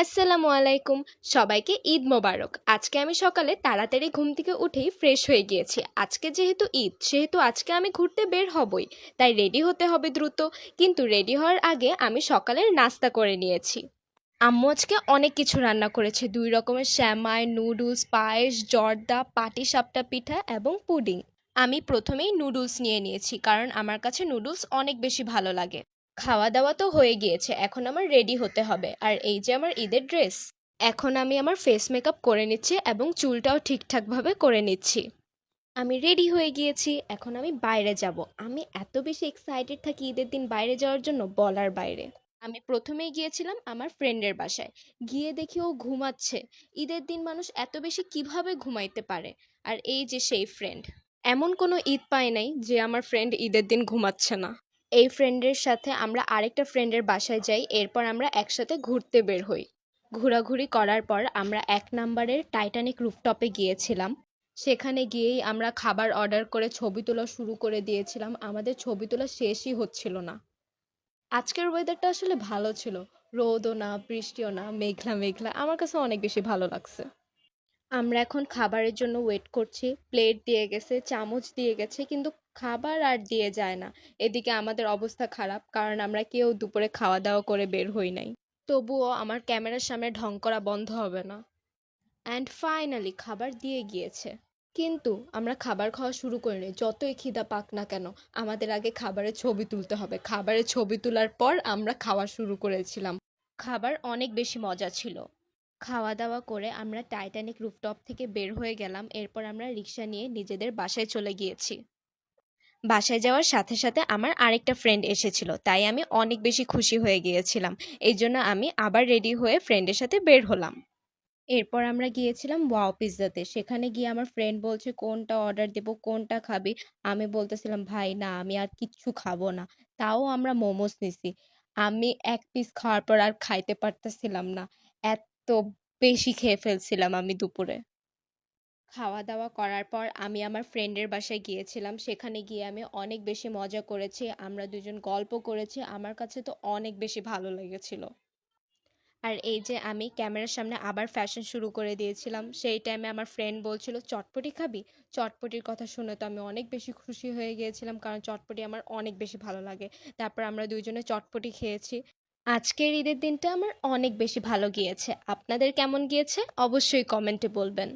আসসালামু আলাইকুম। সবাইকে ঈদ মোবারক। আজকে আমি সকালে তাড়াতাড়ি ঘুম থেকে উঠেই ফ্রেশ হয়ে গিয়েছি। আজকে যেহেতু ঈদ, সেহেতু আজকে আমি ঘুরতে বের হবই। তাই রেডি হতে হবে দ্রুত। কিন্তু রেডি হওয়ার আগে আমি সকালের নাস্তা করে নিয়েছি। আম্মু আজকে অনেক কিছু রান্না করেছে। ২ রকমের সেমাই, নুডলস, পায়েস, জর্দা, পাটিসাপটা পিঠা এবং পুডিং। আমি প্রথমেই নুডলস নিয়ে নিয়েছি, কারণ আমার কাছে নুডলস অনেক বেশি ভালো লাগে। খাওয়া দাওয়া তো হয়ে গিয়েছে, এখন আমার রেডি হতে হবে। আর এই যে আমার ঈদের ড্রেস। এখন আমি আমার ফেস মেকআপ করে নিচ্ছি এবং চুলটাও ঠিকঠাকভাবে করে নিচ্ছি। আমি রেডি হয়ে গিয়েছি, এখন আমি বাইরে যাব। আমি এত বেশি এক্সাইটেড থাকি ঈদের দিন বাইরে যাওয়ার জন্য, বলার বাইরে। আমি প্রথমেই গিয়েছিলাম আমার ফ্রেন্ডের বাসায়। গিয়ে দেখি ও ঘুমাচ্ছে। ঈদের দিন মানুষ এত বেশি কিভাবে ঘুমাইতে পারে? আর এই যে সেই ফ্রেন্ড। এমন কোনো ঈদ পায় নাই যে আমার ফ্রেন্ড ঈদের দিন ঘুমাচ্ছে না। এই ফ্রেন্ডের সাথে আমরা আরেকটা ফ্রেন্ডের বাসায় যাই, এরপর আমরা একসাথে ঘুরতে বের হই। ঘোরাঘুরি করার পর আমরা ১ নাম্বারের টাইটানিক রুফটপে গিয়েছিলাম। সেখানে গিয়েই আমরা খাবার অর্ডার করে ছবি তোলা শুরু করে দিয়েছিলাম। আমাদের ছবি তোলা শেষই হচ্ছিল না। আজকের ওয়েদারটা আসলে ভালো ছিল। রোদও না, বৃষ্টিও না, মেঘলা মেঘলা। আমার কাছে অনেক বেশি ভালো লাগছে। আমরা এখন খাবারের জন্য ওয়েট করছি। প্লেট দিয়ে গেছে, চামচ দিয়ে গেছে, কিন্তু খাবার আর দিয়ে যায় না। এদিকে আমাদের অবস্থা খারাপ, কারণ আমরা কেউ দুপুরে খাওয়া দাওয়া করে বের হই নাই। তবুও আমার ক্যামেরার সামনে ঢং করা বন্ধ হবে না। অ্যান্ড ফাইনালি খাবার দিয়ে গিয়েছে। কিন্তু আমরা খাবার খাওয়া শুরু করিনি। যতই খিদা পাক না কেন, আমাদের আগে খাবারের ছবি তুলতে হবে। খাবারের ছবি তোলার পর আমরা খাওয়া শুরু করেছিলাম। খাবার অনেক বেশি মজা ছিল। খাওয়া দাওয়া করে আমরা টাইটানিক রুফটপ থেকে বের হয়ে গেলাম। এরপর আমরা রিক্সা নিয়ে নিজেদের বাসায় চলে গিয়েছি। বাসায় যাওয়ার সাথে সাথে আমার আরেকটা ফ্রেন্ড এসেছিল, তাই আমি অনেক বেশি খুশি হয়ে গিয়েছিলাম। এই জন্য আমি আবার রেডি হয়ে ফ্রেন্ডের সাথে বের হলাম। এরপর আমরা গিয়েছিলাম ওয়াও পিৎজাতে। সেখানে গিয়ে আমার ফ্রেন্ড বলছে কোনটা অর্ডার দেব, কোনটা খাবি? আমি বলতেছিলাম ভাই না, আমি আর কিচ্ছু খাবো না। তাও আমরা মোমোস নিছি। আমি ১ পিস খাওয়ার পর আর খাইতে পারতেছিলাম না। এত বেশি খেয়ে ফেলছিলাম আমি দুপুরে। খাওয়া দাওয়া করার পর আমি আমার ফ্রেন্ডের বাসায় গিয়েছিলাম। সেখানে গিয়ে আমি অনেক বেশি মজা করেছি। আমরা দুজন গল্প করেছি। আমার কাছে তো অনেক বেশি ভালো লেগেছিল। আর এই যে আমি ক্যামেরার সামনে আবার ফ্যাশন শুরু করে দিয়েছিলাম। সেই টাইমে আমার ফ্রেন্ড বলছিল চটপটি খাবি? চটপটির কথা শুনে তো আমি অনেক বেশি খুশি হয়ে গিয়েছিলাম, কারণ চটপটি আমার অনেক বেশি ভালো লাগে। তারপর আমরা দুইজনে চটপটি খেয়েছি। আজকের ঈদের দিনটা আমার অনেক বেশি ভালো গিয়েছে। আপনাদের কেমন গিয়েছে অবশ্যই কমেন্টে বলবেন।